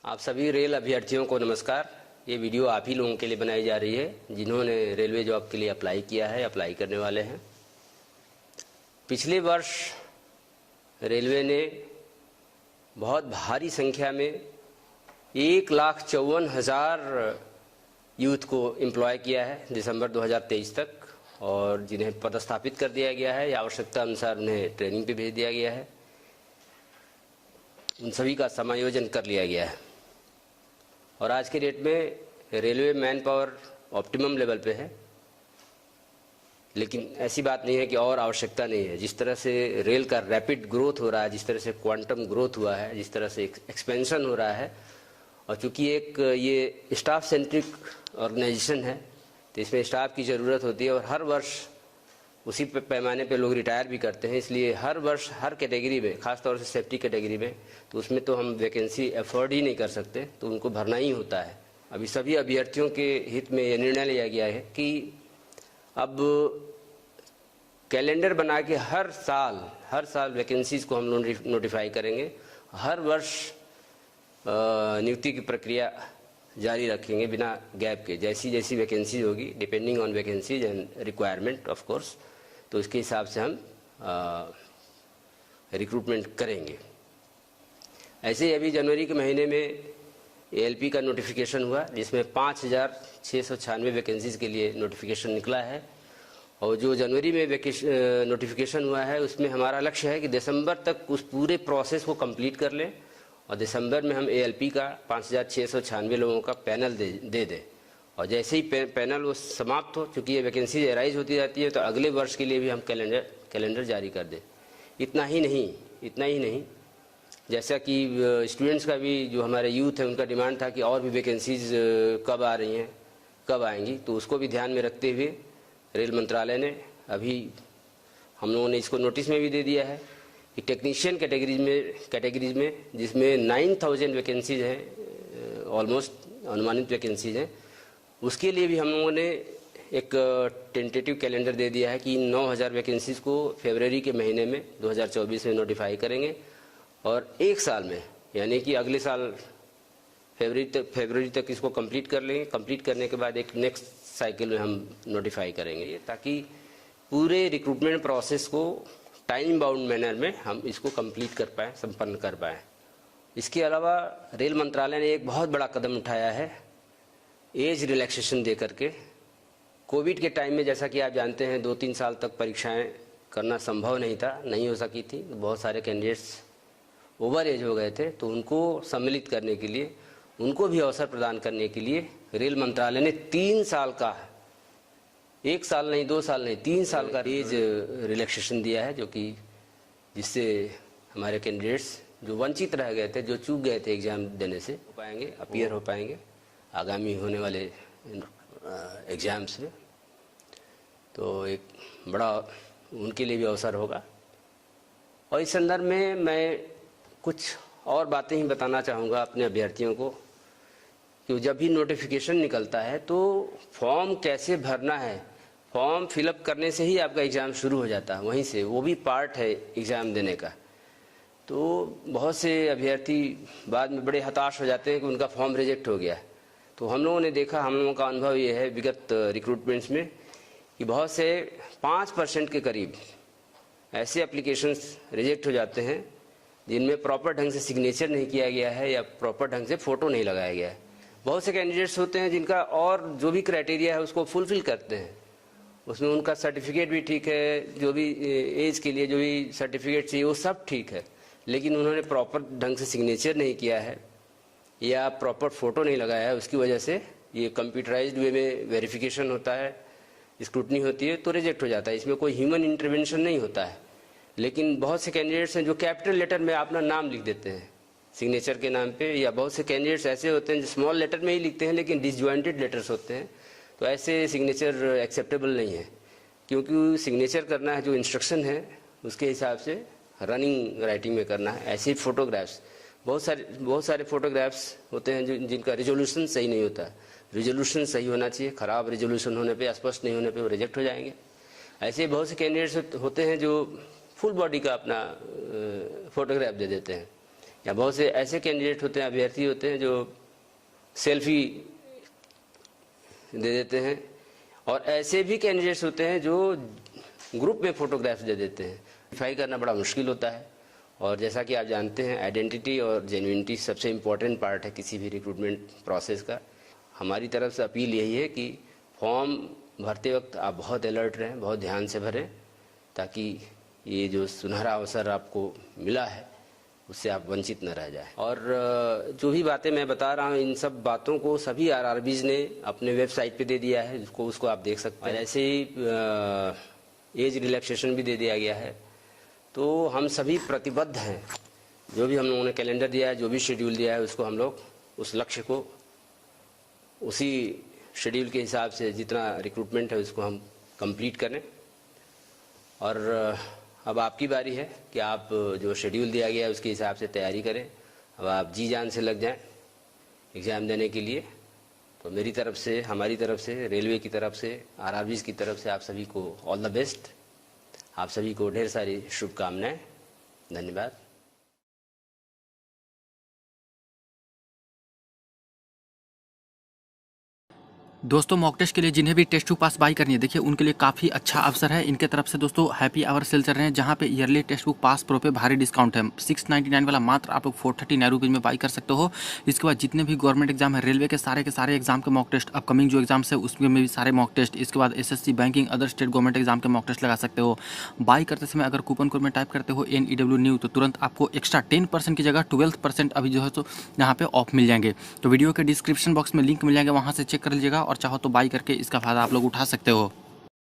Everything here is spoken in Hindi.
आप सभी रेल अभ्यर्थियों को नमस्कार। ये वीडियो आप ही लोगों के लिए बनाई जा रही है जिन्होंने रेलवे जॉब के लिए अप्लाई किया है, अप्लाई करने वाले हैं। पिछले वर्ष रेलवे ने बहुत भारी संख्या में 1,54,000 यूथ को एम्प्लॉय किया है दिसंबर 2023 तक, और जिन्हें पदस्थापित कर दिया गया है या आवश्यकता अनुसार उन्हें ट्रेनिंग पे भेज दिया गया है। उन सभी का समायोजन कर लिया गया है और आज के डेट में railway man power optimum level पे है। लेकिन ऐसी बात नहीं है कि और आवश्यकता नहीं है। जिस तरह से रेल का रैपिड ग्रोथ हो रहा है, जिस तरह से क्वांटम ग्रोथ हुआ है, जिस तरह से एक्सपेंशन हो रहा है, और चूंकि एक ये स्टाफ सेंट्रिक ऑर्गेनाइजेशन है तो इसमें स्टाफ की ज़रूरत होती है और हर वर्ष उसी पैमाने पे लोग रिटायर भी करते हैं। इसलिए हर वर्ष हर कैटेगरी में, ख़ासतौर से सेफ्टी कैटेगरी में, तो उसमें तो हम वैकेंसी अफोर्ड ही नहीं कर सकते, तो उनको भरना ही होता है। अभी सभी अभ्यर्थियों के हित में यह निर्णय लिया गया है कि अब कैलेंडर बना के हर साल वैकेंसीज़ को हम नोटिफाई करेंगे। हर वर्ष नियुक्ति की प्रक्रिया जारी रखेंगे बिना गैप के। जैसी जैसी वैकेंसी होगी, depending on vacancies and requirement of course, तो इसके हिसाब से हम रिक्रूटमेंट करेंगे। ऐसे ही अभी जनवरी के महीने में एएलपी का नोटिफिकेशन हुआ जिसमें 5,696 वैकेंसीज़ के लिए नोटिफिकेशन निकला है। और जो जनवरी में नोटिफिकेशन हुआ है उसमें हमारा लक्ष्य है कि दिसंबर तक उस पूरे प्रोसेस को कंप्लीट कर लें और दिसंबर में हम एएलपी का 5,696 लोगों का पैनल दे दें। और जैसे ही पैनल वो समाप्त हो, चूँकि ये वैकेंसी राइज होती जाती है, तो अगले वर्ष के लिए भी हम कैलेंडर जारी कर दें। इतना ही नहीं, जैसा कि स्टूडेंट्स का भी, जो हमारे यूथ है, उनका डिमांड था कि और भी वैकेंसीज कब आ रही हैं, कब आएंगी, तो उसको भी ध्यान में रखते हुए रेल मंत्रालय ने अभी हम लोगों ने इसको नोटिस में भी दे दिया है कि टेक्नीशियन कैटेगरीज में जिसमें 9,000 वैकेंसीज हैं, ऑलमोस्ट अनुमानित वैकेंसीज हैं, उसके लिए भी हम लोगों ने एक टेंटेटिव कैलेंडर दे दिया है कि 9,000 वैकेंसीज़ को फरवरी के महीने में 2024 में नोटिफाई करेंगे और एक साल में, यानी कि अगले साल फरवरी तक इसको कंप्लीट कर लेंगे। कंप्लीट करने के बाद एक नेक्स्ट साइकिल में हम नोटिफाई करेंगे ये, ताकि पूरे रिक्रूटमेंट प्रोसेस को टाइम बाउंड मैनर में हम इसको कंप्लीट कर पाएँ, संपन्न कर पाएँ। इसके अलावा रेल मंत्रालय ने एक बहुत बड़ा कदम उठाया है एज रिलैक्सेशन दे करके। कोविड के टाइम में, जैसा कि आप जानते हैं, 2-3 साल तक परीक्षाएं करना संभव नहीं हो सकी थी। बहुत सारे कैंडिडेट्स ओवर एज हो गए थे, तो उनको सम्मिलित करने के लिए, उनको भी अवसर प्रदान करने के लिए रेल मंत्रालय ने 3 साल का, 1 साल नहीं, 2 साल नहीं, 3 साल का एज रिलैक्सेशन दिया है, जो कि जिससे हमारे कैंडिडेट्स जो वंचित रह गए थे, जो चूक गए थे एग्ज़ाम देने से, हो पाएंगे, अपीयर हो पाएंगे आगामी होने वाले एग्ज़ाम्स में। तो एक बड़ा उनके लिए भी अवसर होगा। और इस संदर्भ में मैं कुछ और बातें ही बताना चाहूँगा अपने अभ्यर्थियों को कि जब भी नोटिफिकेशन निकलता है तो फॉर्म कैसे भरना है। फॉर्म फिलअप करने से ही आपका एग्ज़ाम शुरू हो जाता है, वहीं से, वो भी पार्ट है एग्ज़ाम देने का। तो बहुत से अभ्यर्थी बाद में बड़े हताश हो जाते हैं कि उनका फॉर्म रिजेक्ट हो गया। तो हम लोगों ने देखा, हम लोगों का अनुभव ये है विगत रिक्रूटमेंट्स में कि बहुत से 5% के करीब ऐसे एप्लीकेशंस रिजेक्ट हो जाते हैं जिनमें प्रॉपर ढंग से सिग्नेचर नहीं किया गया है या प्रॉपर ढंग से फ़ोटो नहीं लगाया गया है। बहुत से कैंडिडेट्स होते हैं जिनका और जो भी क्राइटेरिया है उसको फुलफ़िल करते हैं, उसमें उनका सर्टिफिकेट भी ठीक है, जो भी एज के लिए जो भी सर्टिफिकेट चाहिए वो सब ठीक है, लेकिन उन्होंने प्रॉपर ढंग से सिग्नेचर नहीं किया है या प्रॉपर फ़ोटो नहीं लगाया है। उसकी वजह से ये कंप्यूटराइज्ड वे में वेरिफिकेशन होता है, स्क्रूटनी होती है, तो रिजेक्ट हो जाता है। इसमें कोई ह्यूमन इंटरवेंशन नहीं होता है। लेकिन बहुत से कैंडिडेट्स हैं जो कैपिटल लेटर में अपना नाम लिख देते हैं सिग्नेचर के नाम पे, या बहुत से कैंडिडेट्स ऐसे होते हैं जो स्मॉल लेटर में ही लिखते हैं लेकिन डिसजॉइंटेड लेटर्स होते हैं। तो ऐसे सिग्नेचर एक्सेप्टेबल नहीं है, क्योंकि सिग्नेचर करना है जो इंस्ट्रक्शन है उसके हिसाब से रनिंग राइटिंग में करना है। ऐसे ही फोटोग्राफ्स, बहुत सारे फोटोग्राफ्स होते हैं जिनका रिजोल्यूशन सही नहीं होता। रिजोल्यूशन सही होना चाहिए, ख़राब रिजोल्यूशन होने पे, स्पष्ट नहीं होने पे वो रिजेक्ट हो जाएंगे। ऐसे बहुत से कैंडिडेट्स होते हैं जो फुल बॉडी का अपना फोटोग्राफ दे देते हैं, या बहुत से ऐसे कैंडिडेट होते हैं, अभ्यर्थी होते हैं जो सेल्फी दे देते हैं, और ऐसे भी कैंडिडेट्स होते हैं जो ग्रुप में फोटोग्राफ्स दे देते हैं। वेरीफाई करना बड़ा मुश्किल होता है, और जैसा कि आप जानते हैं आइडेंटिटी और जेन्युइनिटी सबसे इम्पोर्टेंट पार्ट है किसी भी रिक्रूटमेंट प्रोसेस का। हमारी तरफ से अपील यही है कि फॉर्म भरते वक्त आप बहुत अलर्ट रहें, बहुत ध्यान से भरें, ताकि ये जो सुनहरा अवसर आपको मिला है उससे आप वंचित न रह जाएं। और जो भी बातें मैं बता रहा हूँ, इन सब बातों को सभी आरआरबीज ने अपने वेबसाइट पे दे दिया है, उसको आप देख सकते हैं। और ऐसे ही एज रिलैक्सेशन भी दे दिया गया है। तो हम सभी प्रतिबद्ध हैं, जो भी हम लोगों ने कैलेंडर दिया है, जो भी शेड्यूल दिया है, उसको हम लोग उस लक्ष्य को उसी शेड्यूल के हिसाब से जितना रिक्रूटमेंट है उसको हम कंप्लीट करें। और अब आपकी बारी है कि आप जो शेड्यूल दिया गया है उसके हिसाब से तैयारी करें। अब आप जी जान से लग जाएं एग्ज़ाम देने के लिए। तो मेरी तरफ से, हमारी तरफ से, रेलवे की तरफ से, आरआरबीज़ की तरफ से आप सभी को ऑल द बेस्ट। आप सभी को ढेर सारी शुभकामनाएं। धन्यवाद। दोस्तों मॉक टेस्ट के लिए जिन्हें भी टेस्ट टू पास बाई करनी है, देखिए उनके लिए काफ़ी अच्छा अवसर है। इनके तरफ से दोस्तों हैप्पी आवर सेल चल रहे हैं, जहां पे yearly text book pass pro पे भारी डिस्काउंट है। 699 वाला मात्र आप लोग 439 रुपीज़ में बाई कर सकते हो। इसके बाद जितने भी गवर्नमेंट एग्जाम है, रेलवे के सारे एग्जाम के मॉक टेस्ट, अपकमिंग जो एग्जाम्स है उसमें भी सारे मॉक टेस्ट, इसके बाद SSC, banking, other state government exam के मॉक टेस्ट लगा सकते हो। बाई करते समय अगर कूपन कोड में टाइप करते हो NEW न्यू, तो तुरंत आपको एक्स्ट्रा 10% की जगह 12% अभी जो है तो यहाँ पे ऑफ मिल जाएंगे। तो वीडियो के डिस्क्रिप्शन बॉक्स में लिंक मिल जाएंगे, वहाँ से चेक कर लीजिएगा, और चाहो तो बाई करके इसका फायदा आप लोग उठा सकते हो।